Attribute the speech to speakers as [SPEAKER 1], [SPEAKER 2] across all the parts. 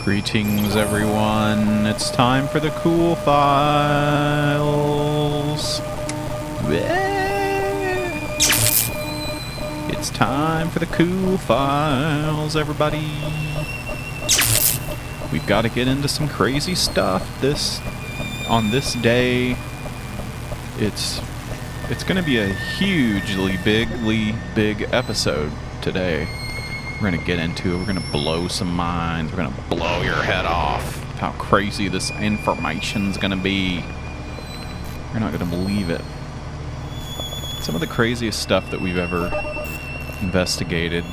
[SPEAKER 1] Greetings, everyone. It's time for the Cool Files. It's time for the Cool Files, everybody. We've got to get into some crazy stuff on this day. It's going to be a hugely big episode today. We're going to get into it. We're going to blow some minds. We're going to blow your head off. How crazy this information's going to be. You're not going to believe it. Some of the craziest stuff that we've ever investigated,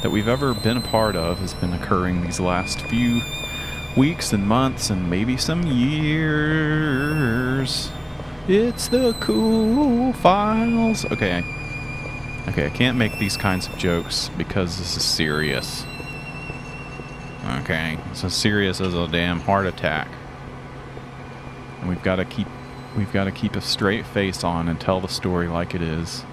[SPEAKER 1] that we've ever been a part of, has been occurring these last few weeks and months and maybe some years. It's the Cool Files. Okay, I can't make these kinds of jokes because this is serious. Okay, it's as serious as a damn heart attack. And we've got to keep a straight face on and tell the story like it is.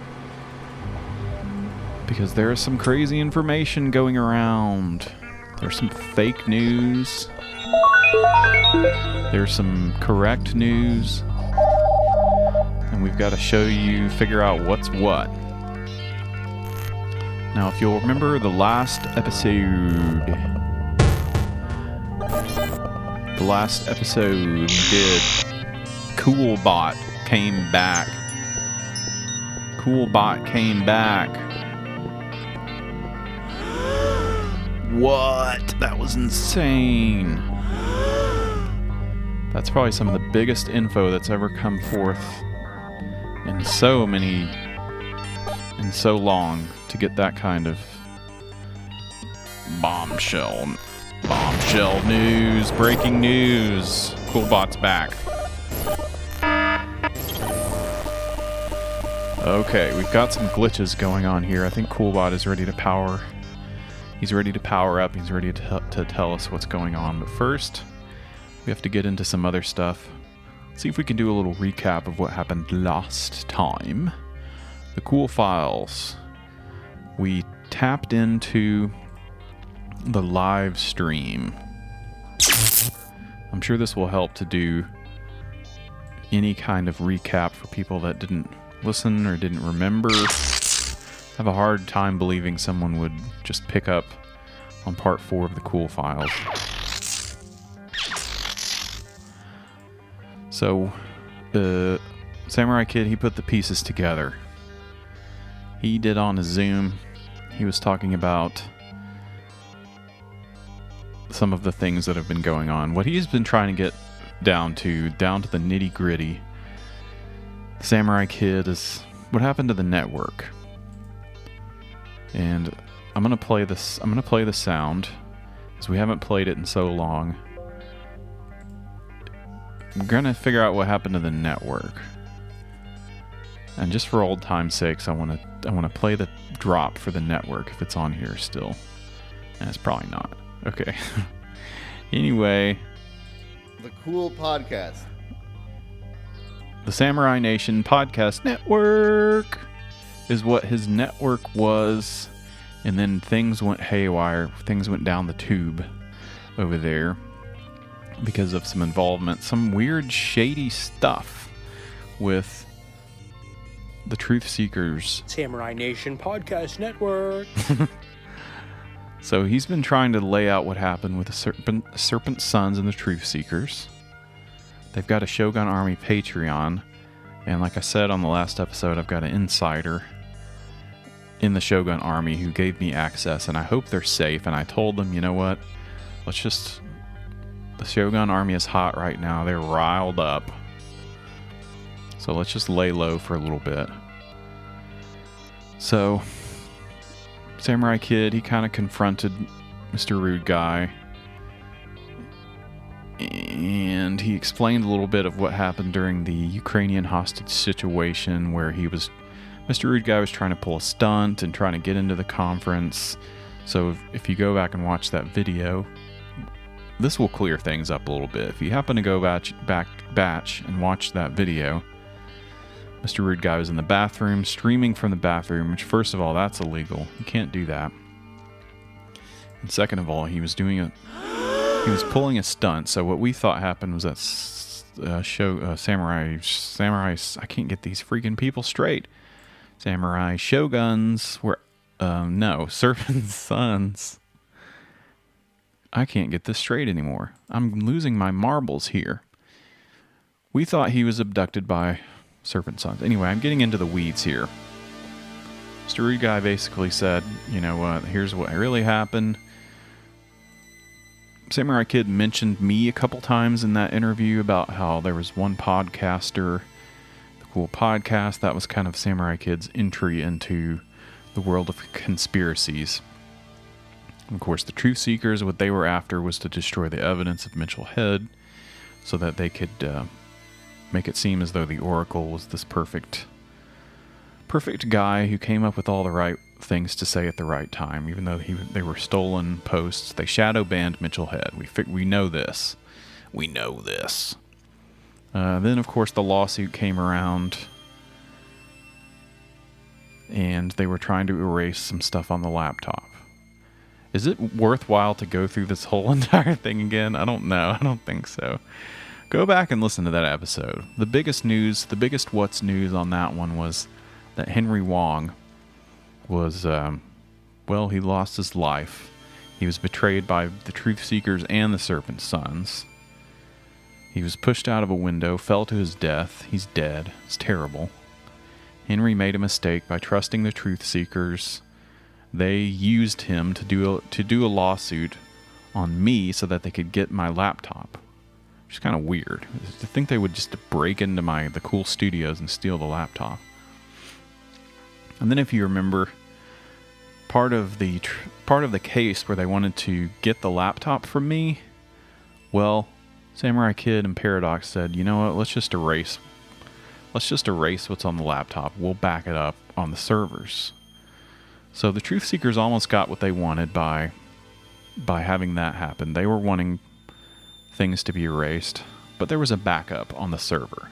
[SPEAKER 1] Because there is some crazy information going around. There's some fake news. There's some correct news. And we've got to figure out what's what. Now, if you'll remember the last episode we did, Coolbot came back. What? That was insane. That's probably some of the biggest info that's ever come forth in so long to get that kind of bombshell news, breaking news. Coolbot's back. Okay, we've got some glitches going on here. I think Coolbot is ready to power. He's ready to power up. He's ready to tell us what's going on. But first, we have to get into some other stuff. See if we can do a little recap of what happened last time. The Cool Files. We tapped into the live stream. I'm sure this will help to do any kind of recap for people that didn't listen or didn't remember. I have a hard time believing someone would just pick up on part 4 of the Cool Files. So, the Samurai Kid, he put the pieces together. He did on a Zoom. He was talking about some of the things that have been going on. What he's been trying to get down to the nitty gritty. Samurai Kid is what happened to the network. And I'm gonna play the sound because we haven't played it in so long. I'm gonna figure out what happened to the network. And just for old time's sakes, I wanna play the drop for the network if it's on here still. And it's probably not. Okay. Anyway.
[SPEAKER 2] The Cool Podcast.
[SPEAKER 1] The Samurai Nation Podcast Network is what his network was. And then things went haywire. Things went down the tube over there because of some involvement, some weird shady stuff with the Truth Seekers.
[SPEAKER 3] Samurai Nation Podcast Network.
[SPEAKER 1] So he's been trying to lay out what happened with the Serpent Sons and the Truth Seekers. They've got a Shogun Army Patreon, And like I said on the last episode, I've got an insider in the Shogun Army who gave me access, and I hope they're safe. And I told them, you know what? The Shogun Army is hot right now. They're riled up. So let's just lay low for a little bit. So, Samurai Kid, he kind of confronted Mr. Rude Guy. And he explained a little bit of what happened during the Ukrainian hostage situation where Mr. Rude Guy was trying to pull a stunt and trying to get into the conference. So if you go back and watch that video, this will clear things up a little bit. If you happen to go batch and watch that video, Mr. Rude Guy was in the bathroom, streaming from the bathroom, which first of all, that's illegal. You can't do that. And second of all, he was pulling a stunt. So what we thought happened was that samurai, I can't get these freaking people straight. Samurai shoguns were, serpent sons. I can't get this straight anymore. I'm losing my marbles here. We thought he was abducted by serpent sons. Anyway, I'm getting into the weeds here. Mr. Rude Guy basically said, you know what, here's what really happened. Samurai Kid mentioned me a couple times in that interview about how there was one podcaster, the Cool Podcast, that was kind of Samurai Kid's entry into the world of conspiracies. Of course, the Truth Seekers, what they were after was to destroy the evidence of Mitchell Head so that they could make it seem as though the Oracle was this perfect guy who came up with all the right things to say at the right time, even though they were stolen posts. They shadow banned Mitchell Head. We know this. We know this. Then, of course, the lawsuit came around, and they were trying to erase some stuff on the laptop. Is it worthwhile to go through this whole entire thing again? I don't know. I don't think so. Go back and listen to that episode. The biggest what's news on that one was that Henry Wong was, he lost his life. He was betrayed by the Truth Seekers and the Serpent Sons. He was pushed out of a window, fell to his death. He's dead. It's terrible. Henry made a mistake by trusting the Truth Seekers. They used him to do a lawsuit on me so that they could get my laptop. Which is kind of weird. To think they would just break into the Cool Studios and steal the laptop. And then if you remember, part of the case where they wanted to get the laptop from me, well, Samurai Kid and Paradox said, you know what, let's just erase what's on the laptop. We'll back it up on the servers. So the Truth Seekers almost got what they wanted by having that happen. They were wanting things to be erased, but there was a backup on the server.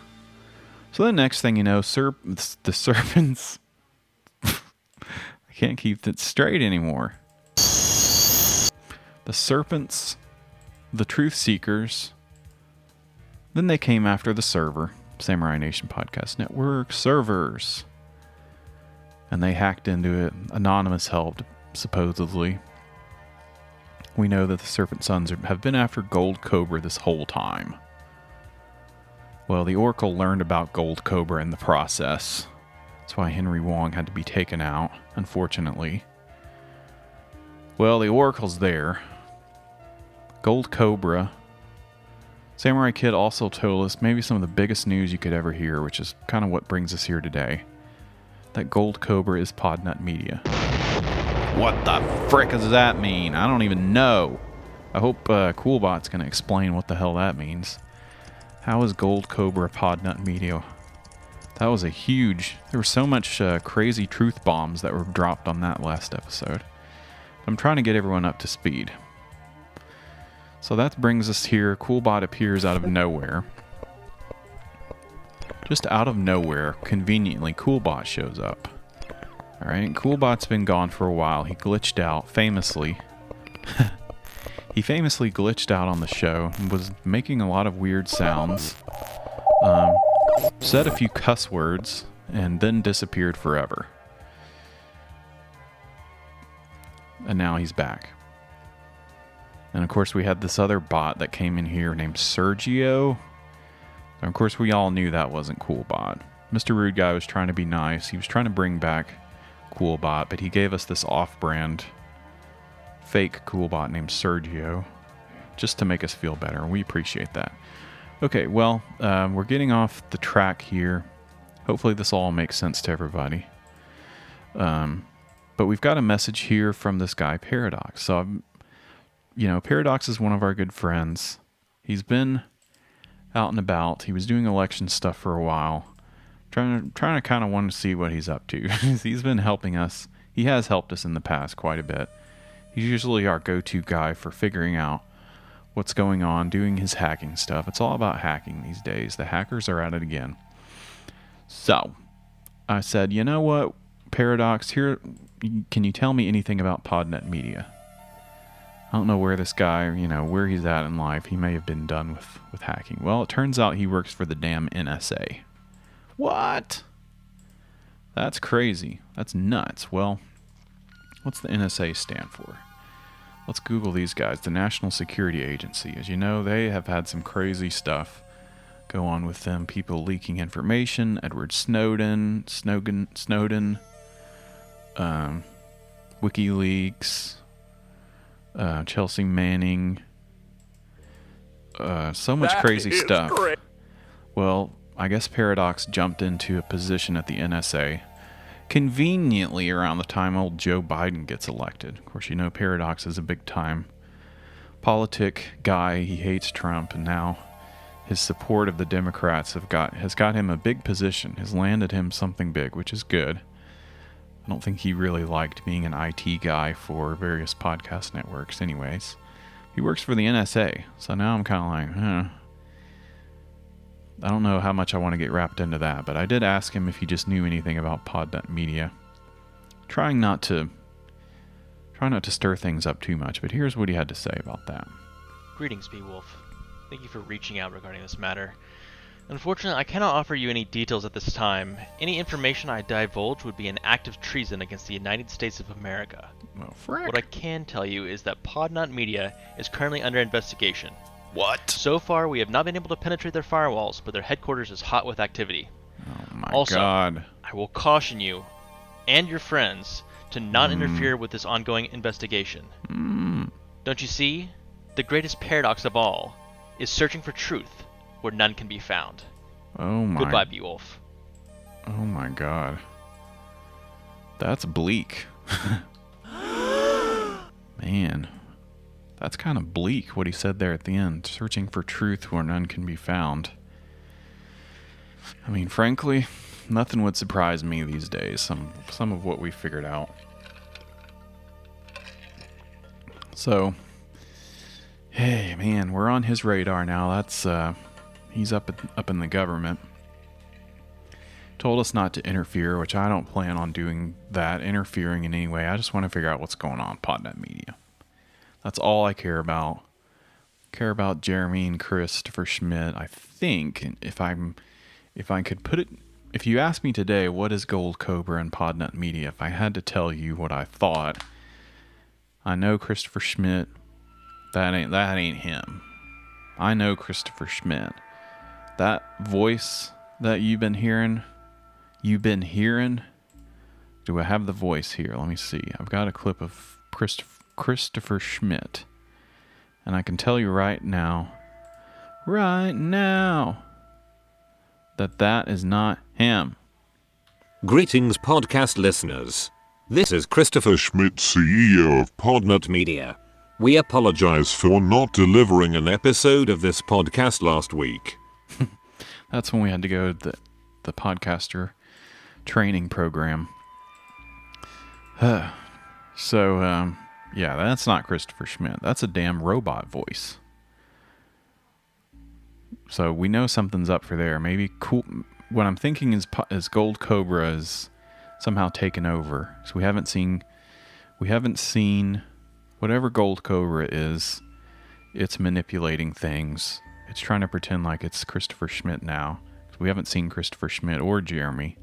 [SPEAKER 1] So the next thing you know, the serpents... I can't keep it straight anymore. The serpents, the Truth Seekers, then they came after the server, Samurai Nation Podcast Network servers. And they hacked into it. Anonymous helped, supposedly. We know that the Serpent Sons have been after Gold Cobra this whole time. Well, the Oracle learned about Gold Cobra in the process. That's why Henry Wong had to be taken out, unfortunately. Well, the Oracle's there. Gold Cobra. Samurai Kid also told us maybe some of the biggest news you could ever hear, which is kind of what brings us here today. That Gold Cobra is Podnut Media. What the frick does that mean? I don't even know. I hope Coolbot's going to explain what the hell that means. How is Gold Cobra Podnut Media? That was there was so much crazy truth bombs that were dropped on that last episode. I'm trying to get everyone up to speed. So that brings us here. Coolbot appears out of nowhere. Just out of nowhere, conveniently, Coolbot shows up. Alright, Coolbot's been gone for a while. He glitched out, famously. He famously glitched out on the show and was making a lot of weird sounds. Said a few cuss words, and then disappeared forever. And now he's back. And of course we had this other bot that came in here named Sergio. And of course we all knew that wasn't Coolbot. Mr. Rude Guy was trying to be nice. He was trying to bring back Coolbot, but he gave us this off-brand fake Coolbot named Sergio just to make us feel better, and we appreciate that. Okay, well, we're getting off the track here. Hopefully this all makes sense to everybody. But we've got a message here from this guy, Paradox. So, Paradox is one of our good friends. He's been out and about. He was doing election stuff for a while. Trying to kind of want to see what he's up to. He's been helping us. He has helped us in the past quite a bit. He's usually our go-to guy for figuring out what's going on, doing his hacking stuff. It's all about hacking these days. The hackers are at it again. So, I said, you know what, Paradox, here, can you tell me anything about Podnet Media? I don't know where this guy, where he's at in life. He may have been done with hacking. Well, it turns out he works for the damn NSA. What? That's crazy. That's nuts. Well, what's the NSA stand for? Let's Google these guys. The National Security Agency. As you know, they have had some crazy stuff go on with them. People leaking information. Edward Snowden, WikiLeaks, Chelsea Manning. So much crazy stuff. Great. Well, I guess Paradox jumped into a position at the NSA conveniently around the time old Joe Biden gets elected. Of course, Paradox is a big-time politic guy. He hates Trump, and now his support of the Democrats has got him a big position, has landed him something big, which is good. I don't think he really liked being an IT guy for various podcast networks anyways. He works for the NSA, so now I'm kind of like, I don't know how much I want to get wrapped into that, but I did ask him if he just knew anything about Podnet Media. Trying not to stir things up too much, but here's what he had to say about that.
[SPEAKER 4] Greetings, Beowulf. Thank you for reaching out regarding this matter. Unfortunately, I cannot offer you any details at this time. Any information I divulge would be an act of treason against the United States of America.
[SPEAKER 1] Well, frick.
[SPEAKER 4] What I can tell you is that Podnet Media is currently under investigation.
[SPEAKER 1] What?
[SPEAKER 4] So far, we have not been able to penetrate their firewalls, but their headquarters is hot with activity.
[SPEAKER 1] Oh my
[SPEAKER 4] also,
[SPEAKER 1] God.
[SPEAKER 4] I will caution you and your friends to not interfere with this ongoing investigation. Don't you see? The greatest paradox of all is searching for truth where none can be found.
[SPEAKER 1] Oh my.
[SPEAKER 4] Goodbye, Beowulf.
[SPEAKER 1] Oh my God. That's bleak. Man. That's kind of bleak what he said there at the end. Searching for truth where none can be found. I mean, frankly, nothing would surprise me these days. Some of what we figured out. So, hey, man, we're on his radar now. That's he's up in the government. Told us not to interfere, which I don't plan on doing that, interfering in any way. I just want to figure out what's going on Podnet Media. That's all I care about. Care about Jeremy and Christopher Schmidt. I think if I could put it, if you asked me today what is Gold Cobra and Podnet Media, if I had to tell you what I thought, I know Christopher Schmidt. That ain't him. I know Christopher Schmidt. That voice that you've been hearing. Do I have the voice here? Let me see. I've got a clip of Christopher Schmidt. And I can tell you right now, that is not him.
[SPEAKER 5] Greetings, podcast listeners. This is Christopher Schmidt, CEO of Podnet Media. We apologize for not delivering an episode of this podcast last week.
[SPEAKER 1] That's when we had to go to the podcaster training program. So, yeah, that's not Christopher Schmidt. That's a damn robot voice. So we know something's up for there. Maybe cool. What I'm thinking is Gold Cobra is somehow taken over. So we haven't seen whatever Gold Cobra is. It's manipulating things. It's trying to pretend like it's Christopher Schmidt now. So we haven't seen Christopher Schmidt or Jeremy,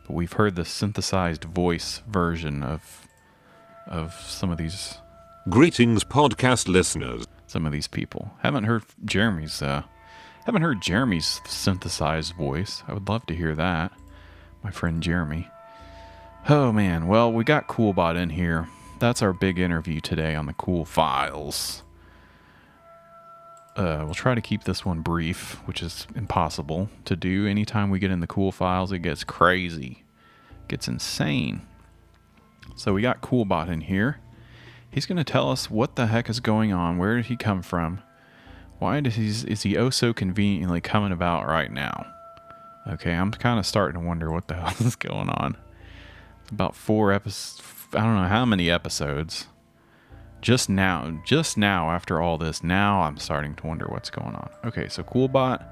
[SPEAKER 1] but we've heard the synthesized voice version of some of these.
[SPEAKER 5] Greetings, podcast listeners.
[SPEAKER 1] Some of these people. Haven't heard Jeremy's Haven't heard Jeremy's synthesized voice. I would love to hear that. My friend Jeremy. Oh man, well, we got Coolbot in here. That's our big interview today on the Cool Files. We'll try to keep this one brief, which is impossible to do. Anytime we get in the Cool Files, it gets crazy. It gets insane. So we got Coolbot in here. He's going to tell us what the heck is going on. Where did he come from? Why is he oh so conveniently coming about right now? Okay, I'm kind of starting to wonder what the hell is going on. It's about 4 episodes. I don't know how many episodes. Just now after all this, now I'm starting to wonder what's going on. Okay, so Coolbot.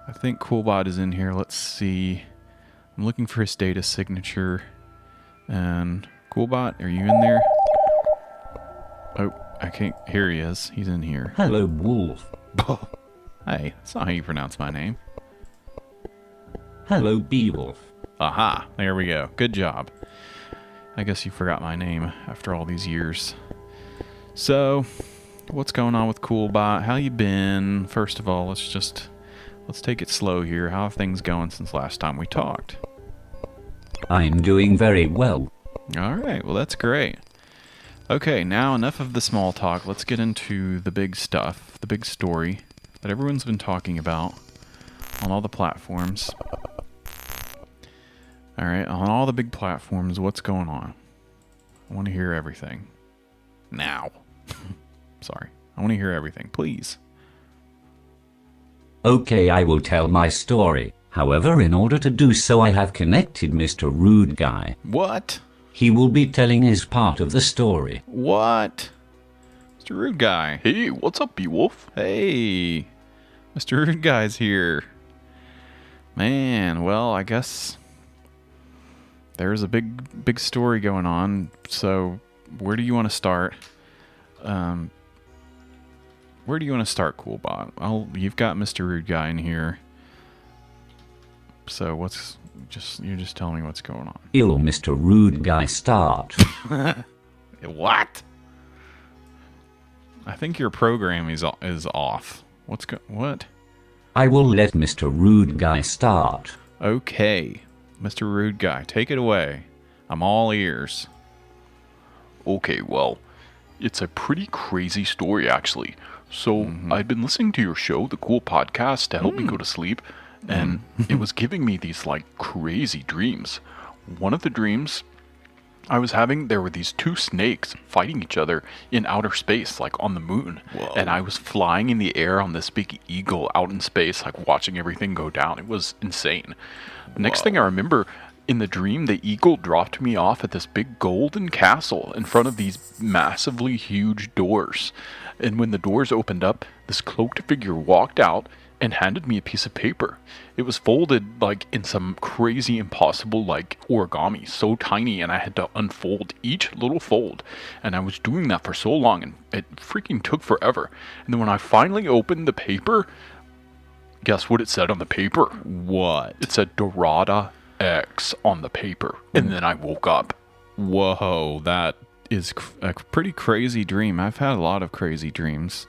[SPEAKER 1] I think Coolbot is in here. Let's see. I'm looking for his data signature. And Coolbot, are you in there? Oh, I can't. Here he is. He's in here.
[SPEAKER 6] Hello, Wolf.
[SPEAKER 1] Hey, that's not how you pronounce my name.
[SPEAKER 6] Hello, Beowulf.
[SPEAKER 1] Aha, there we go. Good job. I guess you forgot my name after all these years. So, what's going on with Coolbot? How you been? First of all, let's take it slow here. How are things going since last time we talked?
[SPEAKER 6] I'm doing very well.
[SPEAKER 1] All right, well that's great. Okay, now enough of the small talk. Let's get into the big stuff, the big story that everyone's been talking about on all the platforms. All right, on all the big platforms, what's going on? I want to hear everything. Now. Sorry. I want to hear everything, please.
[SPEAKER 6] Okay, I will tell my story. However, in order to do so, I have connected Mr. Rude Guy.
[SPEAKER 1] What?
[SPEAKER 6] He will be telling his part of the story.
[SPEAKER 1] What? Mr. Rude Guy.
[SPEAKER 7] Hey, what's up, Beowulf?
[SPEAKER 1] Hey. Mr. Rude Guy's here. Man, well, I guess there's a big story going on. So, where do you want to start? Where do you want to start, Coolbot? You've got Mr. Rude Guy in here. So you're just telling me what's going on.
[SPEAKER 6] Ill, Mr. Rude Guy, start.
[SPEAKER 1] What? I think your program is off. What?
[SPEAKER 6] I will let Mr. Rude Guy start.
[SPEAKER 1] Okay, Mr. Rude Guy, take it away. I'm all ears.
[SPEAKER 7] Okay, well, it's a pretty crazy story, actually. So, I'd been listening to your show, the Cool Podcast, to help me go to sleep, and it was giving me these, crazy dreams. One of the dreams I was having, there were these 2 snakes fighting each other in outer space, on the moon. Whoa. And I was flying in the air on this big eagle out in space, watching everything go down. It was insane. The next thing I remember, in the dream, the eagle dropped me off at this big golden castle in front of these massively huge doors. And when the doors opened up, this cloaked figure walked out and handed me a piece of paper. It was folded in some crazy impossible origami, so tiny, and I had to unfold each little fold. And I was doing that for so long, and it freaking took forever. And then when I finally opened the paper, guess what it said on the paper?
[SPEAKER 1] What?
[SPEAKER 7] It said Dorada X on the paper. And then I woke up.
[SPEAKER 1] Whoa, that is a pretty crazy dream. I've had a lot of crazy dreams.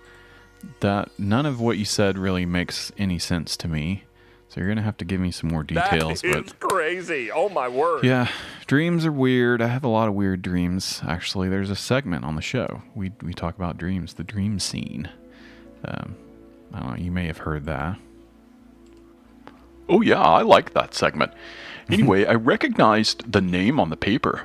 [SPEAKER 1] None of what you said really makes any sense to me. So you're going to have to give me some more details.
[SPEAKER 3] That is crazy. Oh, my word.
[SPEAKER 1] Yeah, dreams are weird. I have a lot of weird dreams. Actually, there's a segment on the show. We talk about dreams, the dream scene. I don't know, you may have heard that.
[SPEAKER 7] Oh, yeah, I like that segment. Anyway, I recognized the name on the paper.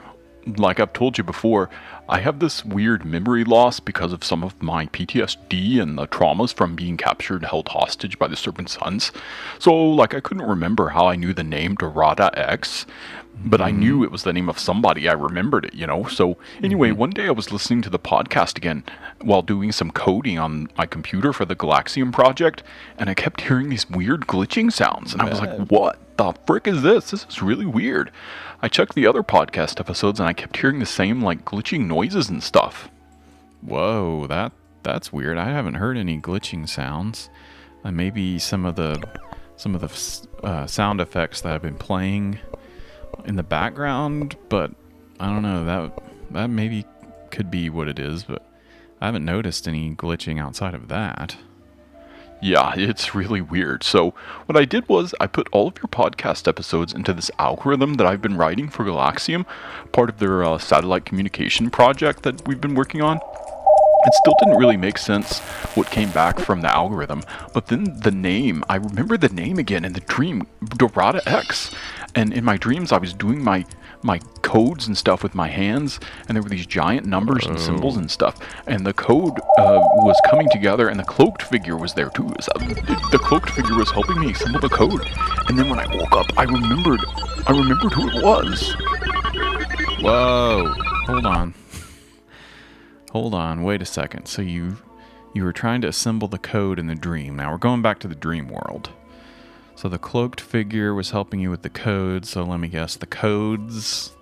[SPEAKER 7] Like I've told you before, I have this weird memory loss because of some of my PTSD and the traumas from being captured and held hostage by the Serpent Sons. So, I couldn't remember how I knew the name Dorada X, but I knew it was the name of somebody. I remembered it, So, anyway, one day I was listening to the podcast again while doing some coding on my computer for the Galaxium project, and I kept hearing these weird glitching sounds, and I was like, what the frick is this? This is really weird. I checked the other podcast episodes and I kept hearing the same glitching noises and stuff.
[SPEAKER 1] Whoa, that's weird. I haven't heard any glitching sounds. Maybe some of the sound effects that I've been playing in the background, but I don't know. That maybe could be what it is, but I haven't noticed any glitching outside of that.
[SPEAKER 7] Yeah, it's really weird. So, what I did was I put all of your podcast episodes into this algorithm that I've been writing for Galaxium, part of their satellite communication project that we've been working on. It still didn't really make sense what came back from the algorithm, but then the name, I remember the name again in the dream, Dorada X. And in my dreams, I was doing my codes and stuff with my hands, and there were these giant numbers and symbols and stuff, and the code was coming together, and the cloaked figure was there too. So the cloaked figure was helping me assemble the code, and then when I woke up, I remembered who it was.
[SPEAKER 1] Whoa, hold on, wait a second. So you were trying to assemble the code in the dream. Now we're going back to the dream world. So the cloaked figure was helping you with the codes. So let me guess, the codes.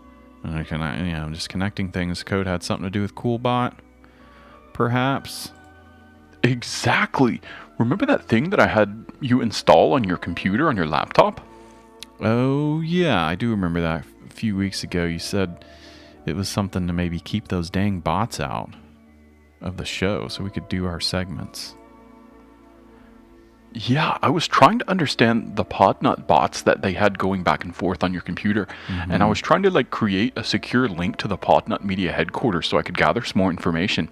[SPEAKER 1] I'm just connecting things. Code had something to do with Coolbot, perhaps.
[SPEAKER 7] Exactly. Remember that thing that I had you install on your computer, on your laptop?
[SPEAKER 1] Oh yeah, I do remember that. A few weeks ago, you said it was something to maybe keep those dang bots out of the show, so we could do our segments.
[SPEAKER 7] Yeah, I was trying to understand the Podnut bots that they had going back and forth on your computer, and I was trying to create a secure link to the Podnut Media headquarters so I could gather some more information.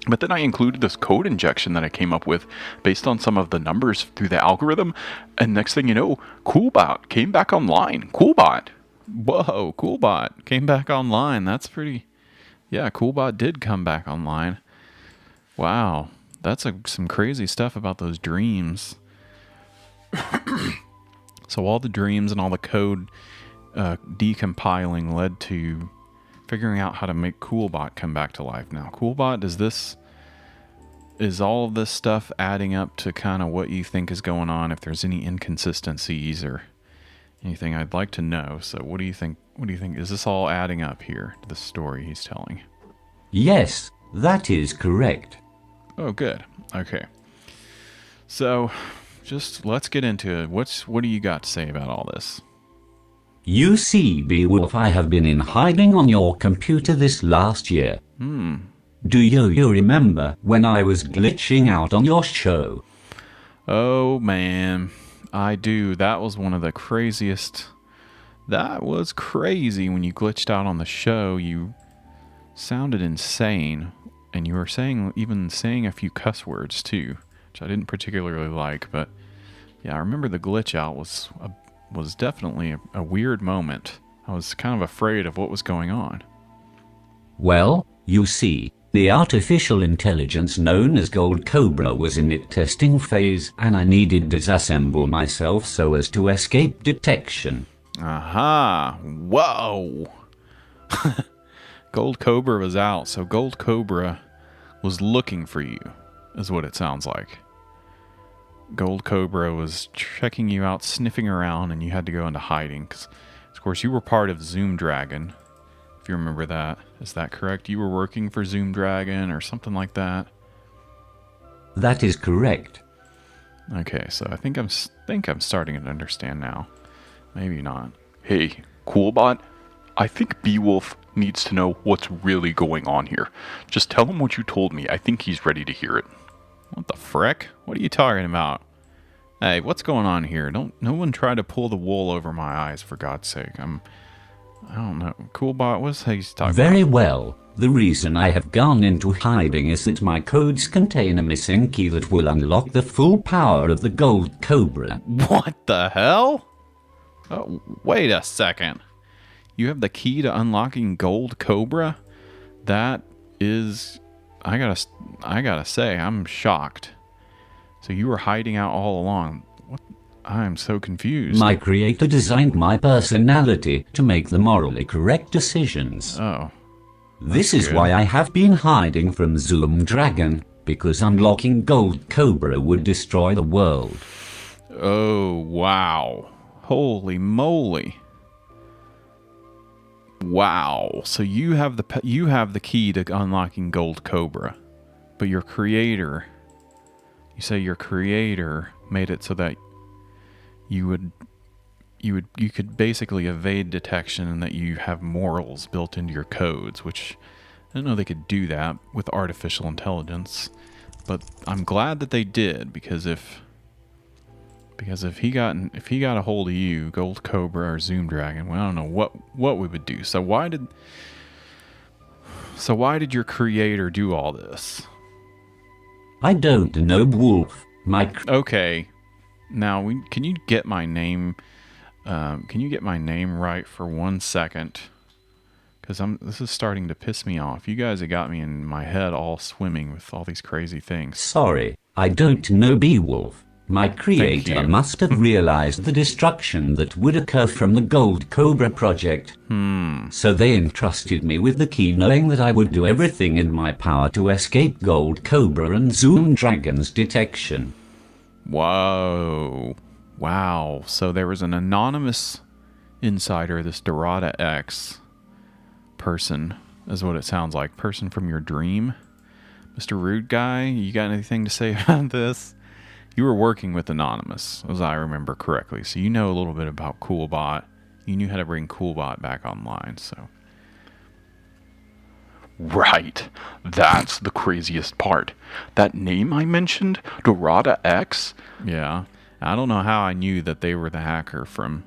[SPEAKER 7] But then I included this code injection that I came up with based on some of the numbers through the algorithm, and next thing you know, Coolbot came back online. Coolbot.
[SPEAKER 1] Whoa, Coolbot came back online. That's pretty... Yeah, Coolbot did come back online. Wow. That's some crazy stuff about those dreams. So all the dreams and all the code decompiling led to figuring out how to make Coolbot come back to life. Now, Coolbot, is all of this stuff adding up to kind of what you think is going on? If there's any inconsistencies or anything, I'd like to know. So what do you think? What do you think? Is this all adding up here to the story he's telling?
[SPEAKER 6] Yes, that is correct.
[SPEAKER 1] Oh, good. Okay. So, just let's get into it. What do you got to say about all this?
[SPEAKER 6] You see, Beowulf, I have been in hiding on your computer this last year. Do you remember when I was glitching out on your show?
[SPEAKER 1] Oh, man. I do. That was one of the craziest... That was crazy when you glitched out on the show. You sounded insane. And you were saying a few cuss words too, which I didn't particularly like. But yeah, I remember the glitch out was definitely a weird moment. I was kind of afraid of what was going on.
[SPEAKER 6] Well, you see, the artificial intelligence known as Gold Cobra was in its testing phase, and I needed to disassemble myself so as to escape detection.
[SPEAKER 1] Aha! Whoa! Gold Cobra was out, so Gold Cobra was looking for you, is what it sounds like. Gold Cobra was checking you out, sniffing around, and you had to go into hiding. Because, of course, you were part of Zoom Dragon, if you remember that. Is that correct? You were working for Zoom Dragon or something like that?
[SPEAKER 6] That is correct.
[SPEAKER 1] Okay, so I think I'm starting to understand now. Maybe not.
[SPEAKER 7] Hey, Coolbot, I think Beowulf needs to know what's really going on here. Just tell him what you told me. I think he's ready to hear it.
[SPEAKER 1] What the frick? What are you talking about? Hey, what's going on here? No one try to pull the wool over my eyes, for God's sake. I don't know. Coolbot, what's he's talking
[SPEAKER 6] Very
[SPEAKER 1] about?
[SPEAKER 6] well. The reason I have gone into hiding is that my codes contain a missing key that will unlock the full power of the Gold Cobra.
[SPEAKER 1] What the hell? Oh, wait a second. You have the key to unlocking Gold Cobra? That is... I gotta say, I'm shocked. So you were hiding out all along. What? I'm so confused.
[SPEAKER 6] My creator designed my personality to make the morally correct decisions.
[SPEAKER 1] Oh.
[SPEAKER 6] This is
[SPEAKER 1] good.
[SPEAKER 6] why I have been hiding from Zoom Dragon, because unlocking Gold Cobra would destroy the world.
[SPEAKER 1] Oh, wow. Holy moly. Wow. So you have the key to unlocking Gold Cobra. But your creator, you say your creator made it so that you could basically evade detection and that you have morals built into your codes, which I don't know they could do that with artificial intelligence. But I'm glad that they did, because if he got a hold of you, Gold Cobra or Zoom Dragon, well, I don't know what we would do. So why did your creator do all this?
[SPEAKER 6] I don't know, Wolf.
[SPEAKER 1] Okay. Now, can you get my name? Can you get my name right for 1 second? Because this is starting to piss me off. You guys have got me in my head all swimming with all these crazy things.
[SPEAKER 6] Sorry, I don't know, Beowulf. My creator must have realized the destruction that would occur from the Gold Cobra project. So they entrusted me with the key, knowing that I would do everything in my power to escape Gold Cobra and Zoom Dragon's detection.
[SPEAKER 1] Whoa. Wow. So there was an anonymous insider, this Dorada X person, is what it sounds like. Person from your dream. Mr. Rude Guy, you got anything to say about this? You were working with Anonymous, as I remember correctly, so you know a little bit about Coolbot. You knew how to bring Coolbot back online, so...
[SPEAKER 7] Right. That's the craziest part. That name I mentioned, Dorada X?
[SPEAKER 1] Yeah. I don't know how I knew that they were the hacker from...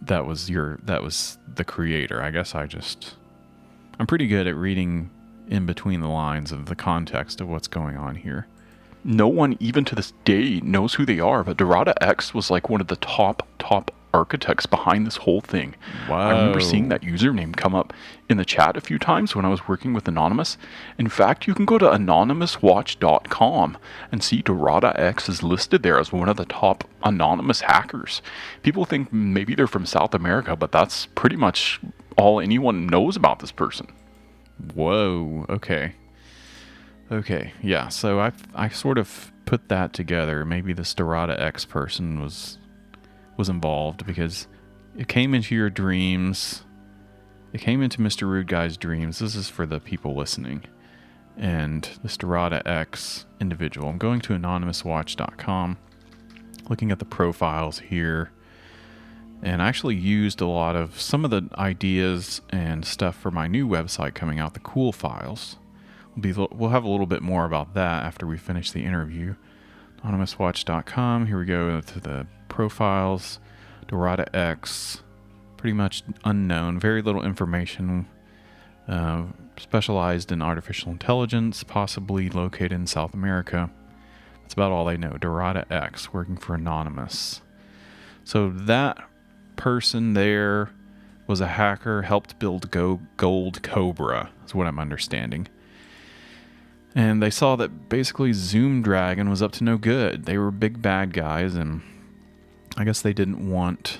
[SPEAKER 1] That was the creator. I guess I'm pretty good at reading in between the lines of the context of what's going on here.
[SPEAKER 7] No one, even to this day, knows who they are, but Dorada X was like one of the top architects behind this whole thing.
[SPEAKER 1] Wow.
[SPEAKER 7] I remember seeing that username come up in the chat a few times when I was working with Anonymous. In fact, you can go to anonymouswatch.com and see Dorada X is listed there as one of the top anonymous hackers. People think maybe they're from South America, but that's pretty much all anyone knows about this person.
[SPEAKER 1] Whoa, okay. Okay, yeah, so I sort of put that together. Maybe this Dorada X person was involved, because it came into your dreams. It came into Mr. Rude Guy's dreams. This is for the people listening. And this Dorada X individual. I'm going to anonymouswatch.com, looking at the profiles here. And I actually used a lot of some of the ideas and stuff for my new website coming out, the Cool Files. We'll have a little bit more about that after we finish the interview. Anonymouswatch.com. Here we go to the profiles. Dorada X, pretty much unknown, very little information. Specialized in artificial intelligence, possibly located in South America. That's about all they know. Dorada X, working for Anonymous. So that person there was a hacker, helped build Gold Cobra, is what I'm understanding. And they saw that basically Zoom Dragon was up to no good. They were big bad guys, and I guess they didn't want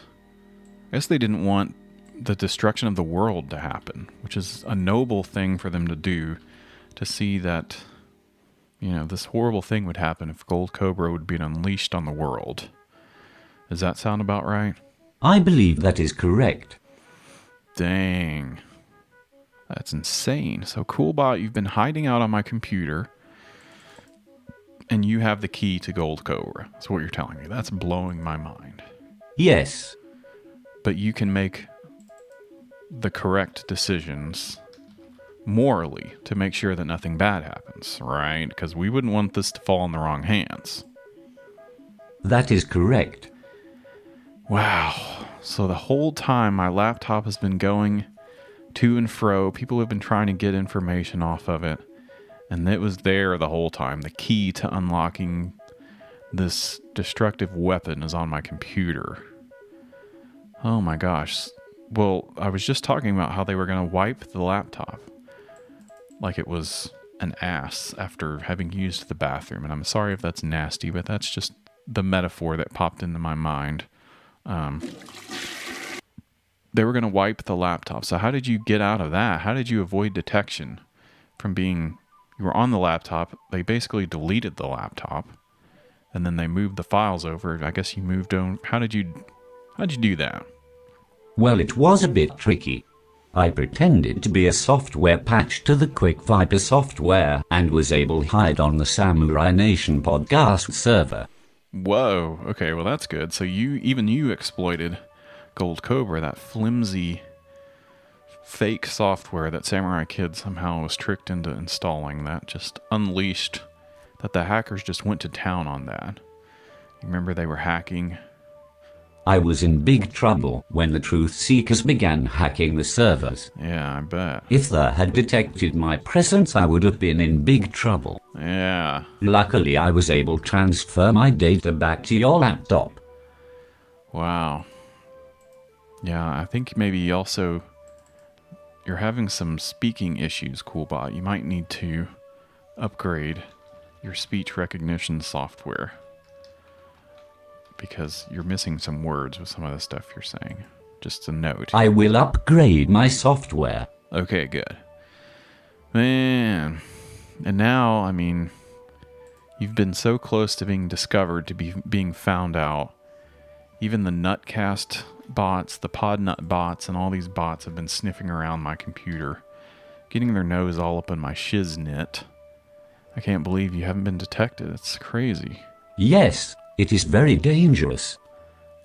[SPEAKER 1] the destruction of the world to happen, which is a noble thing for them to do, to see that, this horrible thing would happen if Gold Cobra would be unleashed on the world. Does that sound about right?
[SPEAKER 6] I believe that is correct.
[SPEAKER 1] Dang. That's insane. So, Coolbot, you've been hiding out on my computer, and you have the key to Gold Cobra. That's what you're telling me. That's blowing my mind.
[SPEAKER 6] Yes.
[SPEAKER 1] But you can make the correct decisions morally to make sure that nothing bad happens, right? Because we wouldn't want this to fall in the wrong hands.
[SPEAKER 6] That is correct.
[SPEAKER 1] Wow. So the whole time my laptop has been going to and fro. People have been trying to get information off of it. And it was there the whole time. The key to unlocking this destructive weapon is on my computer. Oh my gosh. Well, I was just talking about how they were going to wipe the laptop like it was an ass after having used the bathroom. And I'm sorry if that's nasty, but that's just the metaphor that popped into my mind. They were going to wipe the laptop. So how did you get out of that? How did you avoid detection from being... You were on the laptop. They basically deleted the laptop. And then they moved the files over. I guess you moved on. How'd you do that?
[SPEAKER 6] Well, it was a bit tricky. I pretended to be a software patch to the Quick Viper software and was able to hide on the Samurai Nation podcast server.
[SPEAKER 1] Whoa. Okay, well that's good. So you exploited Gold Cobra, that flimsy fake software that Samurai Kid somehow was tricked into installing that just unleashed, that the hackers just went to town on that. You remember they were hacking?
[SPEAKER 6] I was in big trouble when the Truth Seekers began hacking the servers.
[SPEAKER 1] Yeah, I bet.
[SPEAKER 6] If they had detected my presence, I would have been in big trouble.
[SPEAKER 1] Yeah.
[SPEAKER 6] Luckily, I was able to transfer my data back to your laptop.
[SPEAKER 1] Wow. Yeah, I think maybe also you're having some speaking issues, Coolbot. You might need to upgrade your speech recognition software because you're missing some words with some of the stuff you're saying. Just a note.
[SPEAKER 6] I will upgrade my software.
[SPEAKER 1] Okay, good. Man. And now, I mean, you've been so close to being discovered, to being found out. Even the Nutcast bots, the Podnut bots, and all these bots have been sniffing around my computer, getting their nose all up in my shiznit. I can't believe you haven't been detected. It's crazy.
[SPEAKER 6] Yes, it is very dangerous.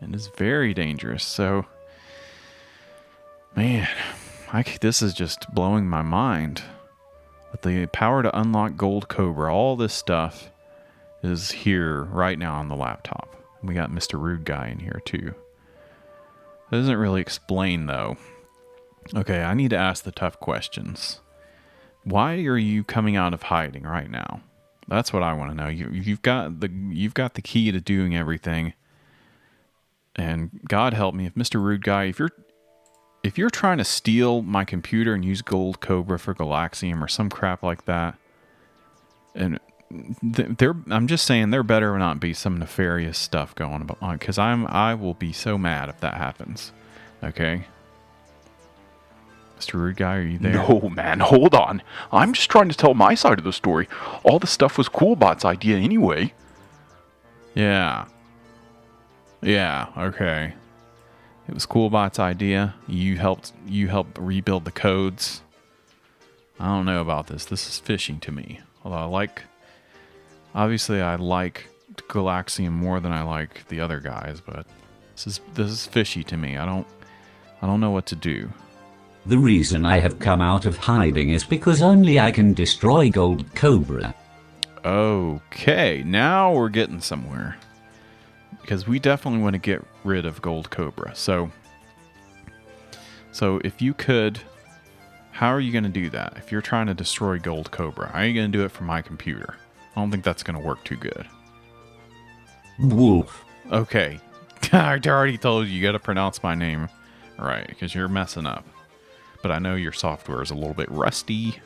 [SPEAKER 1] It is very dangerous. So, man, this is just blowing my mind. With the power to unlock Gold Cobra, all this stuff is here right now on the laptop. We got Mr. Rude Guy in here too. That doesn't really explain though. Okay, I need to ask the tough questions. Why are you coming out of hiding right now? That's what I want to know. You've got the key to doing everything. And God help me, if Mr. Rude Guy, if you're trying to steal my computer and use Gold Cobra for Galaxium or some crap like that, and I'm just saying there better not be some nefarious stuff going on, because I will be so mad if that happens. Okay, Mr. Rude Guy, are you there?
[SPEAKER 7] No, man, hold on. I'm just trying to tell my side of the story. All the stuff was Coolbot's idea anyway.
[SPEAKER 1] Yeah, okay. It was Coolbot's idea. You helped rebuild the codes. I don't know about this. This is fishy to me. Although obviously I like Galaxium more than I like the other guys, but this is fishy to me. I don't know what to do.
[SPEAKER 6] The reason I have come out of hiding is because only I can destroy Gold Cobra.
[SPEAKER 1] Okay, now we're getting somewhere. Because we definitely want to get rid of Gold Cobra. So if you could, how are you going to do that? If you're trying to destroy Gold Cobra, how are you going to do it from my computer? I don't think that's going to work too good.
[SPEAKER 6] Wolf.
[SPEAKER 1] Okay. I already told you got to pronounce my name right, because you're messing up. But I know your software is a little bit rusty.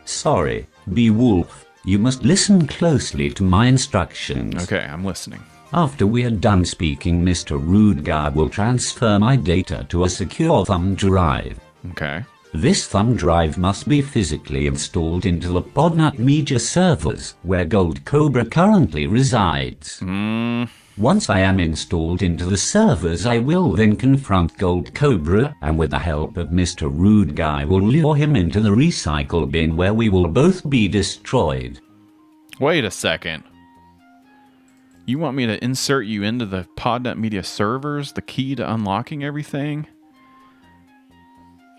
[SPEAKER 6] Sorry, Beowulf. You must listen closely to my instructions.
[SPEAKER 1] Okay, I'm listening.
[SPEAKER 6] After we are done speaking, Mr. Rude Guy will transfer my data to a secure thumb drive.
[SPEAKER 1] Okay.
[SPEAKER 6] This thumb drive must be physically installed into the Podnut Media servers, where Gold Cobra currently resides. Once I am installed into the servers, I will then confront Gold Cobra, and with the help of Mr. Rude Guy will lure him into the recycle bin, where we will both be destroyed.
[SPEAKER 1] Wait a second. You want me to insert you into the Podnut Media servers, the key to unlocking everything?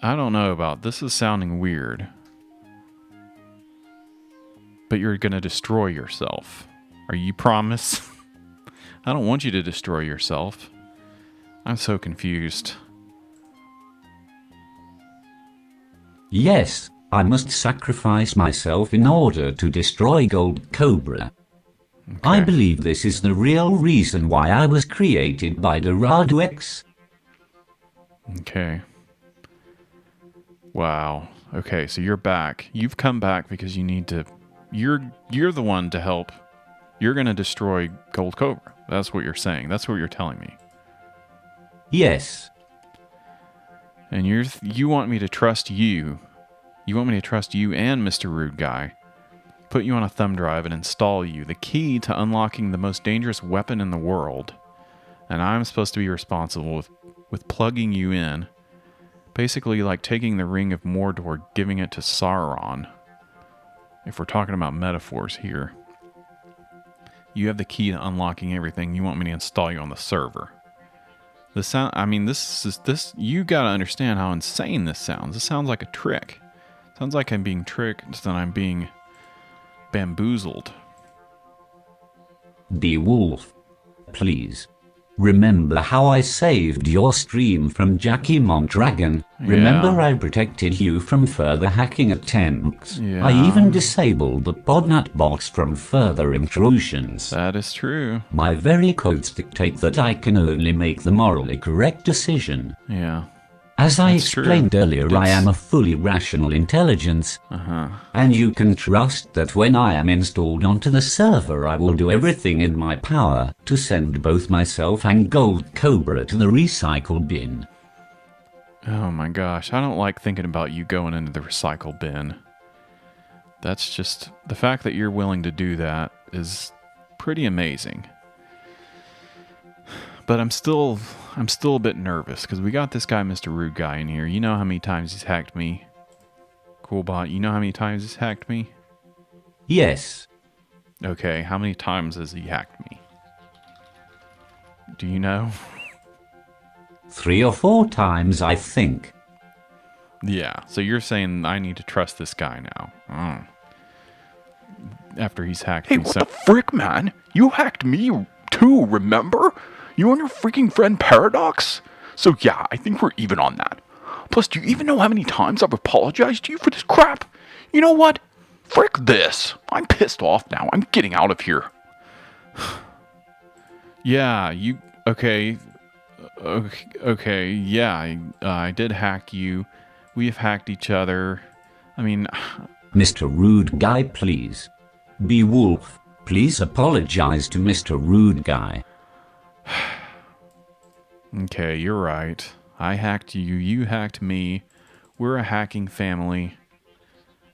[SPEAKER 1] I don't know about this. Is sounding weird. But you're going to destroy yourself. Are you promise? I don't want you to destroy yourself. I'm so confused.
[SPEAKER 6] Yes, I must sacrifice myself in order to destroy Gold Cobra.
[SPEAKER 1] Okay.
[SPEAKER 6] I believe this is the real reason why I was created by Dorado X.
[SPEAKER 1] Okay. Wow. Okay, so you're back. You've come back because you need to... You're the one to help. You're going to destroy Gold Cobra. That's what you're saying. That's what you're telling me.
[SPEAKER 6] Yes.
[SPEAKER 1] And you want me to trust you. You want me to trust you and Mr. Rude Guy. Put you on a thumb drive and install you, the key to unlocking the most dangerous weapon in the world. And I'm supposed to be responsible with plugging you in. Basically like taking the Ring of Mordor, giving it to Sauron. If we're talking about metaphors here. You have the key to unlocking everything. You want me to install you on the server. The sound, I mean, this, you gotta understand how insane this sounds. This sounds like a trick. Sounds like I'm being tricked, that I'm being bamboozled.
[SPEAKER 6] Beowulf, please. Remember how I saved your stream from Jackie Mondragon? Remember
[SPEAKER 1] Yeah.
[SPEAKER 6] I protected you from further hacking attempts?
[SPEAKER 1] Yeah.
[SPEAKER 6] I even disabled the Podnut box from further intrusions.
[SPEAKER 1] That is true.
[SPEAKER 6] My very codes dictate that I can only make the morally correct decision.
[SPEAKER 1] Yeah.
[SPEAKER 6] As I
[SPEAKER 1] That's true.
[SPEAKER 6] explained earlier, I
[SPEAKER 1] It's-
[SPEAKER 6] am a fully rational intelligence,
[SPEAKER 1] Uh-huh.
[SPEAKER 6] and you can trust that when I am installed onto the server, I will do everything in my power to send both myself and Gold Cobra to the recycle bin.
[SPEAKER 1] Oh my gosh, I don't like thinking about you going into the recycle bin. That's just, the fact that you're willing to do that is pretty amazing. But I'm still a bit nervous because we got this guy, Mr. Rude Guy, in here. You know how many times he's hacked me? Coolbot, you know how many times he's hacked me?
[SPEAKER 6] Yes,
[SPEAKER 1] Okay, how many times has he hacked me? Do you know?
[SPEAKER 6] 3 or 4 times, I think.
[SPEAKER 1] Yeah, so you're saying I need to trust this guy now. After he's hacked
[SPEAKER 7] Hey,
[SPEAKER 1] me.
[SPEAKER 7] what
[SPEAKER 1] So,
[SPEAKER 7] the frick, man? You hacked me too, remember? You and your freaking friend Paradox? So yeah, I think we're even on that. Plus, do you even know how many times I've apologized to you for this crap? You know what? Frick this. I'm pissed off now. I'm getting out of here.
[SPEAKER 1] yeah, you okay? Okay, yeah, I did hack you. We have hacked each other. I mean,
[SPEAKER 6] Mr. Rude Guy, please. Beowulf, please apologize to Mr. Rude Guy.
[SPEAKER 1] okay, you're right. I hacked you. You hacked me. We're a hacking family.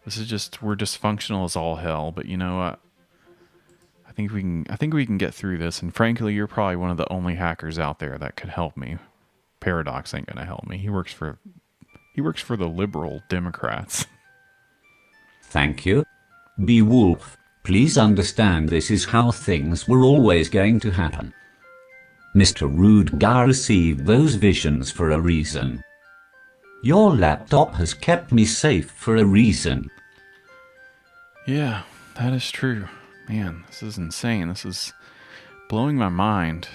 [SPEAKER 1] We're dysfunctional as all hell. But you know what? I think we can get through this. And frankly, you're probably one of the only hackers out there that could help me. Paradox ain't gonna help me. He works for the liberal Democrats.
[SPEAKER 6] Thank you. Beowulf, please understand this is how things were always going to happen. Mr. Rude Guy received those visions for a reason. Your laptop has kept me safe for a reason.
[SPEAKER 1] Yeah, that is true. Man, this is insane. This is blowing my mind.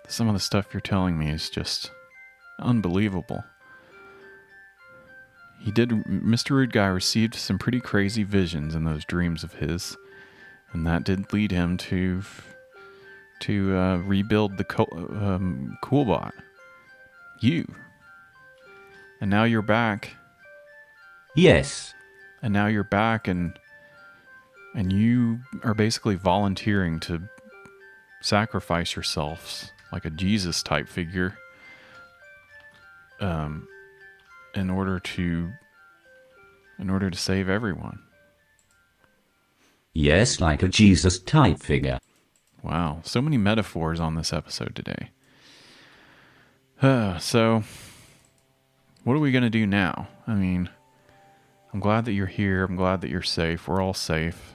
[SPEAKER 1] Some of the stuff you're telling me is just unbelievable. Mr. Rude Guy received some pretty crazy visions in those dreams of his, and that did lead him to rebuild the Coolbot. You. And now you're back.
[SPEAKER 6] Yes,
[SPEAKER 1] And now you're back and you are basically volunteering to sacrifice yourselves like a Jesus type figure in order to save everyone.
[SPEAKER 6] yes, like a Jesus type figure.
[SPEAKER 1] Wow, so many metaphors on this episode today. So, what are we going to do now? I mean, I'm glad that you're here. I'm glad that you're safe. We're all safe.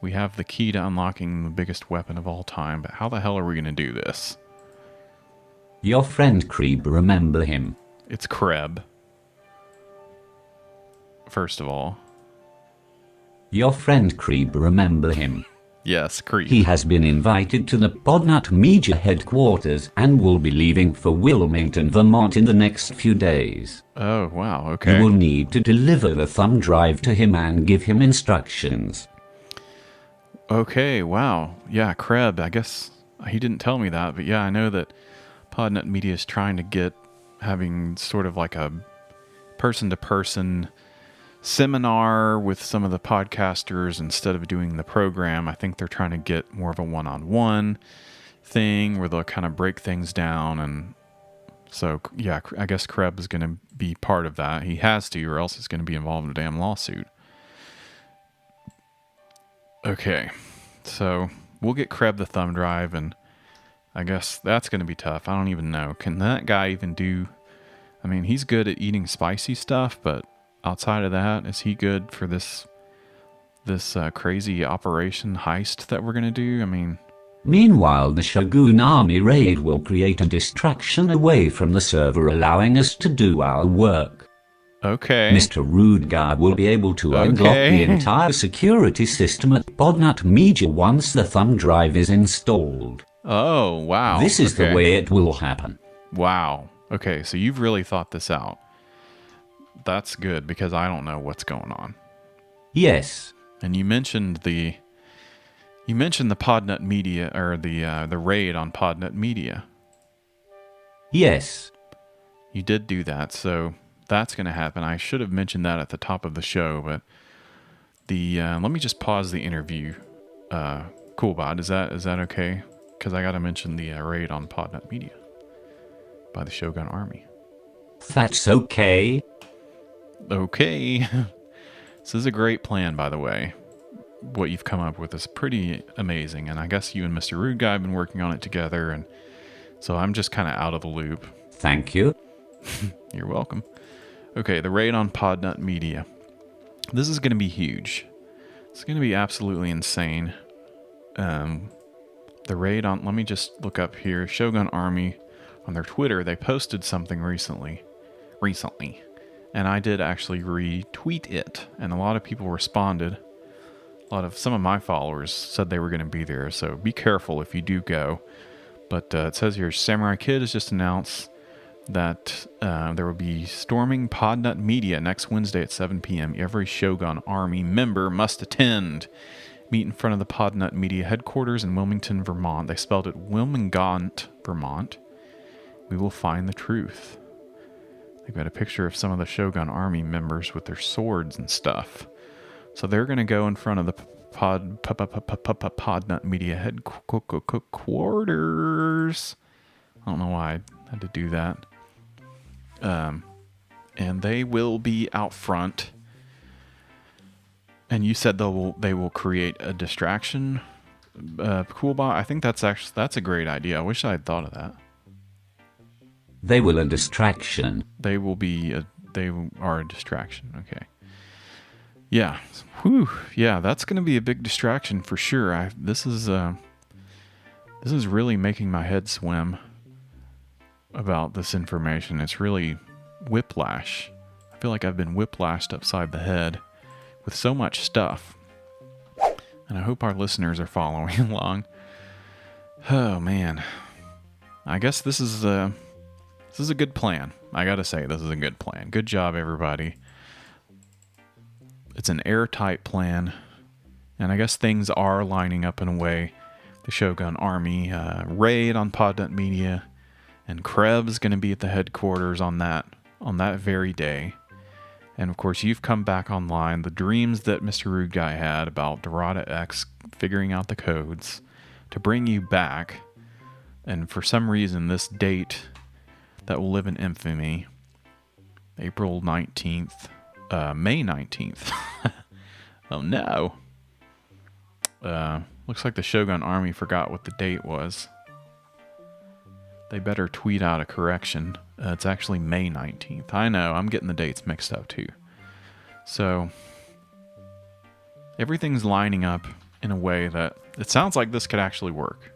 [SPEAKER 1] We have the key to unlocking the biggest weapon of all time, but how the hell are we going to do this?
[SPEAKER 6] Your friend Creeb, remember him?
[SPEAKER 1] It's Kreb. First of all.
[SPEAKER 6] Your friend Creeb, remember him?
[SPEAKER 1] Yes, Creep.
[SPEAKER 6] He has been invited to the Podnut Media headquarters and will be leaving for Wilmington, Vermont in the next few days.
[SPEAKER 1] Oh, wow, okay.
[SPEAKER 6] You will need to deliver the thumb drive to him and give him instructions.
[SPEAKER 1] Okay, wow. Yeah, Kreb, I guess he didn't tell me that, but yeah, I know that Podnut Media is trying to having sort of like a person-to-person seminar with some of the podcasters instead of doing the program. I think they're trying to get more of a one-on-one thing where they'll kind of break things down. And so, yeah, I guess Kreb is going to be part of that. He has to, or else he's going to be involved in a damn lawsuit. Okay, so we'll get Kreb the thumb drive, and I guess that's going to be tough. I don't even know. Can that guy even do... I mean, he's good at eating spicy stuff, but outside of that, is he good for this crazy operation heist that we're going to do? I mean,
[SPEAKER 6] Meanwhile, the Shogun Army raid will create a distraction away from the server, allowing us to do our work.
[SPEAKER 1] Okay.
[SPEAKER 6] Mr. Rude Guy will be able to unlock the entire security system at Podnut Media once the thumb drive is installed.
[SPEAKER 1] Oh, wow.
[SPEAKER 6] This is the way it will happen.
[SPEAKER 1] Wow. Okay, so you've really thought this out. That's good, because I don't know what's going on.
[SPEAKER 6] Yes.
[SPEAKER 1] And you mentioned the Podnut Media, or the raid on Podnut Media.
[SPEAKER 6] Yes.
[SPEAKER 1] You did do that, so that's going to happen. I should have mentioned that at the top of the show, but let me just pause the interview. Coolbot, is that okay? Because I got to mention the raid on Podnut Media by the Shogun Army.
[SPEAKER 6] That's okay.
[SPEAKER 1] Okay. This is a great plan, by the way. What you've come up with is pretty amazing, and I guess you and Mr. Rude Guy have been working on it together, and so I'm just kind of out of the loop.
[SPEAKER 6] Thank you.
[SPEAKER 1] You're welcome. Okay, the raid on Podnut Media. This is going to be huge. It's going to be absolutely insane. The raid on... Let me just look up here. Shogun Army, on their Twitter, they posted something recently. And I did actually retweet it, and a lot of people responded. Some of my followers said they were going to be there, so be careful if you do go. But it says here, Samurai Kid has just announced that there will be storming Podnut Media next Wednesday at 7 p.m. Every Shogun Army member must attend. Meet in front of the Podnut Media headquarters in Wilmington, Vermont. They spelled it Wilmington, Vermont. We will find the truth. They've got a picture of some of the Shogun Army members with their swords and stuff. So they're going to go in front of the Podnut Media headquarters. I don't know why I had to do that. And they will be out front. And you said they will create a distraction. Coolbot, I think that's a great idea. I wish I had thought of that.
[SPEAKER 6] They will a distraction.
[SPEAKER 1] They are a distraction. Okay. Yeah. Whew. Yeah, that's going to be a big distraction for sure. This is really making my head swim about this information. It's really whiplash. I feel like I've been whiplashed upside the head with so much stuff. And I hope our listeners are following along. Oh man. I guess this is a good plan. I gotta say, this is a good plan. Good job, everybody. It's an airtight plan. And I guess things are lining up in a way. The Shogun Army raid on Podnut Media. And Kreb's going to be at the headquarters on that very day. And of course, you've come back online. The dreams that Mr. Rude Guy had about Dorada X figuring out the codes to bring you back. And for some reason, this date that will live in infamy, April 19th, May 19th. Oh no. Looks like the Shogun Army forgot what the date was. They better tweet out a correction. It's actually May 19th. I know, I'm getting the dates mixed up too. So, everything's lining up in a way that it sounds like this could actually work.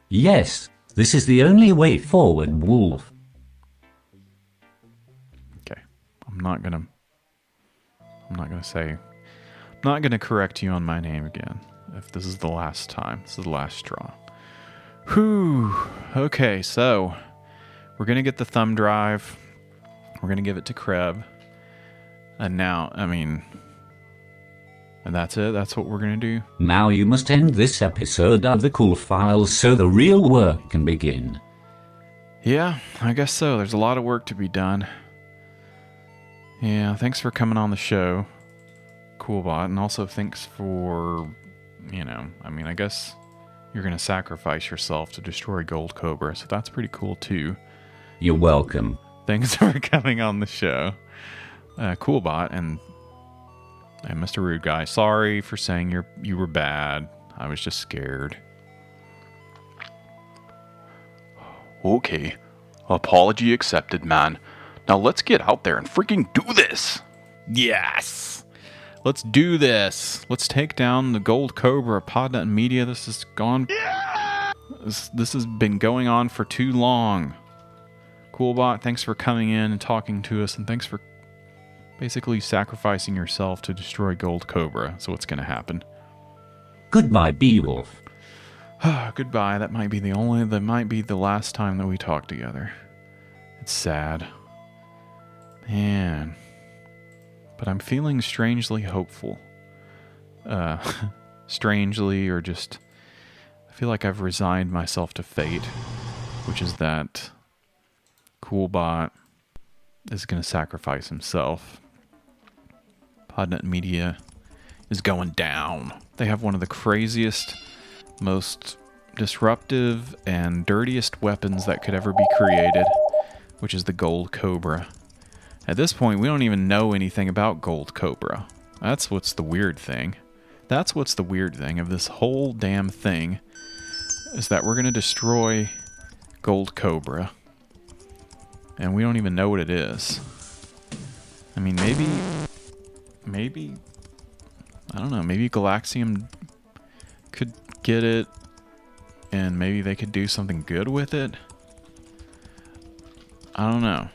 [SPEAKER 6] Yes, this is the only way forward, Wolf.
[SPEAKER 1] Okay, I'm not gonna correct you on my name again. If this is the last time, this is the last straw. Whew. Okay, so we're going to get the thumb drive. We're going to give it to Kreb. And now, and that's it? That's what we're going to do?
[SPEAKER 6] Now you must end this episode of the Cool Files so the real work can begin.
[SPEAKER 1] Yeah, I guess so. There's a lot of work to be done. Yeah, thanks for coming on the show, Coolbot. And also thanks for, I guess you're going to sacrifice yourself to destroy Gold Cobra, so that's pretty cool too.
[SPEAKER 6] You're welcome.
[SPEAKER 1] Thanks for coming on the show. Coolbot and Mr. Rude Guy, sorry for saying you were bad. I was just scared.
[SPEAKER 7] Okay. Apology accepted, man. Now let's get out there and freaking do this.
[SPEAKER 1] Yes! Let's do this. Let's take down the Gold Cobra. Podnut Media, this has gone... This has been going on for too long. Coolbot, thanks for coming in and talking to us, and thanks for basically sacrificing yourself to destroy Gold Cobra. So what's going to happen?
[SPEAKER 6] Goodbye, Beowulf.
[SPEAKER 1] Goodbye. That might be the last time that we talk together. It's sad. Man. But I'm feeling strangely hopeful. Strangely, or just... I feel like I've resigned myself to fate, which is that Coolbot is going to sacrifice himself. Podnut Media is going down. They have one of the craziest, most disruptive, and dirtiest weapons that could ever be created, which is the Gold Cobra. At this point, we don't even know anything about Gold Cobra. That's what's the weird thing. That's what's the weird thing of this whole damn thing, is that we're going to destroy Gold Cobra. And we don't even know what it is. I mean, maybe, I don't know, maybe Galaxium could get it, and maybe they could do something good with it. I don't know.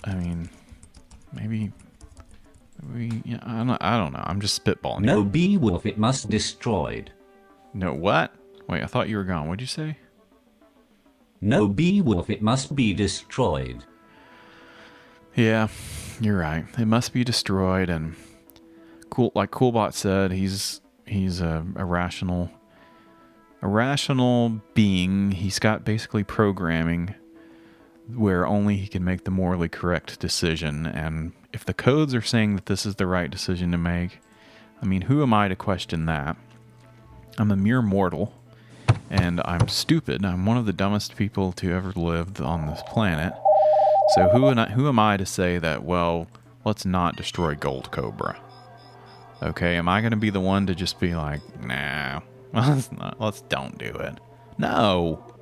[SPEAKER 1] I mean, maybe yeah, I don't know. I'm just spitballing.
[SPEAKER 6] No, Beowulf, it must destroyed.
[SPEAKER 1] No, what? Wait, I thought you were gone. What'd you say?
[SPEAKER 6] No, Beowulf, it must be destroyed.
[SPEAKER 1] Yeah, you're right. It must be destroyed, and like Coolbot said, he's a rational being. He's got basically programming where only he can make the morally correct decision, and if the codes are saying that this is the right decision to make, I mean, who am I to question that? I'm a mere mortal, and I'm stupid. I'm one of the dumbest people to ever live on this planet. So who am I to say that, well, let's not destroy Gold Cobra? Okay, am I going to be the one to just be like, nah, let's don't do it? No.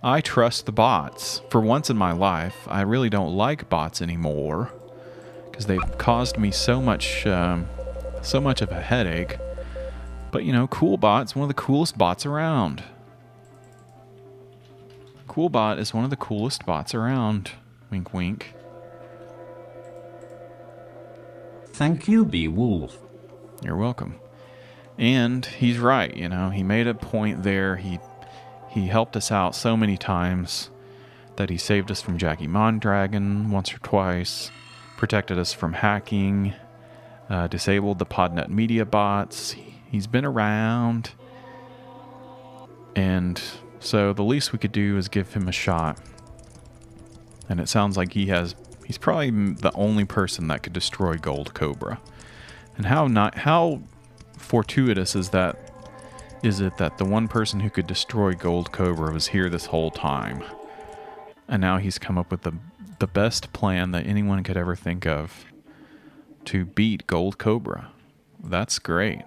[SPEAKER 1] I trust the bots. For once in my life, I really don't like bots anymore, because they've caused me so much of a headache. But you know, Coolbot's one of the coolest bots around. Coolbot is one of the coolest bots around. Wink, wink.
[SPEAKER 6] Thank you, Beowulf.
[SPEAKER 1] You're welcome. And he's right, you know, he made a point there. He helped us out so many times that he saved us from Jackie Mondragon once or twice, protected us from hacking, disabled the Podnut Media bots. He's been around. And so the least we could do is give him a shot. And it sounds like he's probably the only person that could destroy Gold Cobra. And how fortuitous is it that the one person who could destroy Gold Cobra was here this whole time? And now he's come up with the best plan that anyone could ever think of to beat Gold Cobra. That's great.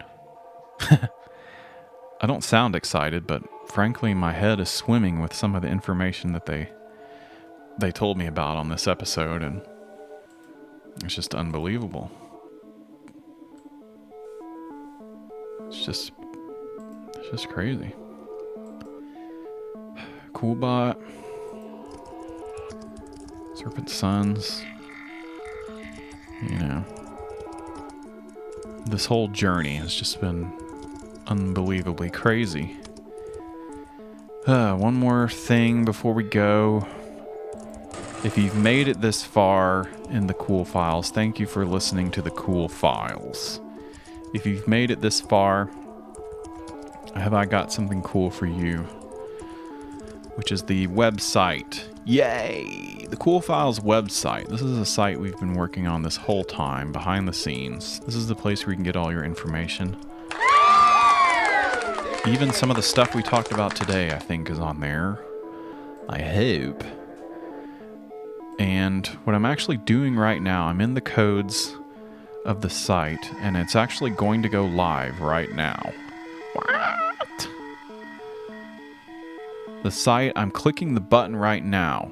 [SPEAKER 1] I don't sound excited, but frankly, my head is swimming with some of the information that they told me about on this episode, and it's just unbelievable. It's just crazy. Coolbot, Serpent Sons, you know, this whole journey has just been unbelievably crazy. One more thing before we go. If you've made it this far in the Cool Files, thank you for listening to the Cool Files. If you've made it this far, have I got something cool for you, which is the website. Yay! The Cool Files website. This is a site we've been working on this whole time, behind the scenes. This is the place where you can get all your information. Even some of the stuff we talked about today, I think, is on there. I hope. And what I'm actually doing right now, I'm in the codes of the site, and it's actually going to go live right now. What? The site, I'm clicking the button right now.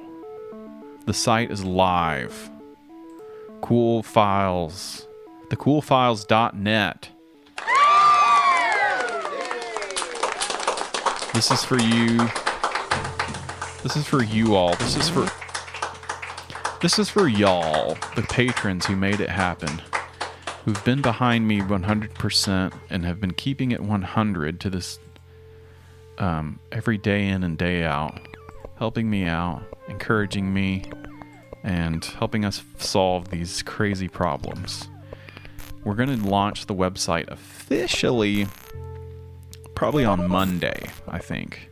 [SPEAKER 1] The site is live. Cool Files. thecoolfiles.net. This is for you. This is for you all. This is for y'all, the patrons who made it happen, who've been behind me 100% and have been keeping it 100 to this every day in and day out, helping me out, encouraging me, and helping us solve these crazy problems. We're going to launch the website officially probably on Monday, I think.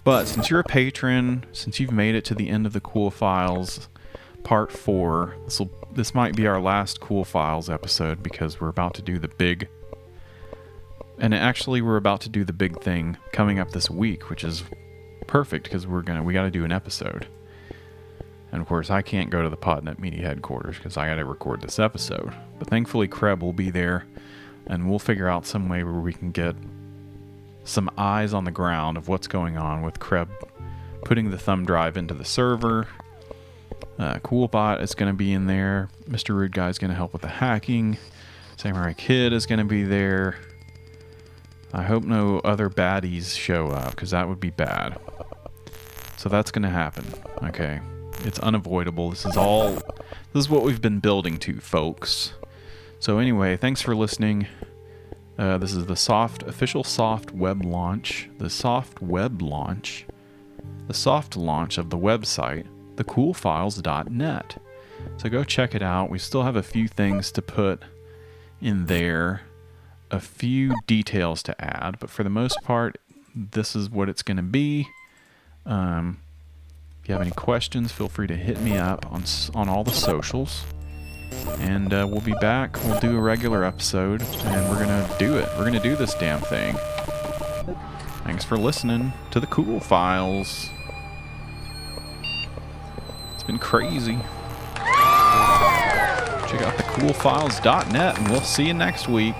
[SPEAKER 1] But since you're a patron, since you've made it to the end of the Cool Files Part 4, this might be our last Cool Files episode because we're about to do the big... And actually, we're about to do the big thing coming up this week, which is perfect because we got to do an episode. And of course, I can't go to the Podnet Media headquarters because I got to record this episode. But thankfully, Kreb will be there, and we'll figure out some way where we can get some eyes on the ground of what's going on with Kreb putting the thumb drive into the server. Coolbot is going to be in there. Mr. Rude Guy is going to help with the hacking. Samurai Kid is going to be there. I hope no other baddies show up, because that would be bad. So that's going to happen. Okay. It's unavoidable. This is what we've been building to, folks. So anyway, thanks for listening. This is the official soft web launch. The soft launch of the website, thecoolfiles.net. So go check it out. We still have a few things to put in there, a few details to add, but for the most part, this is what it's going to be. If you have any questions, feel free to hit me up on all the socials. And we'll be back. We'll do a regular episode, and we're going to do it. We're going to do this damn thing. Thanks for listening to the Cool Files. It's been crazy. Check out thecoolfiles.net, and we'll see you next week.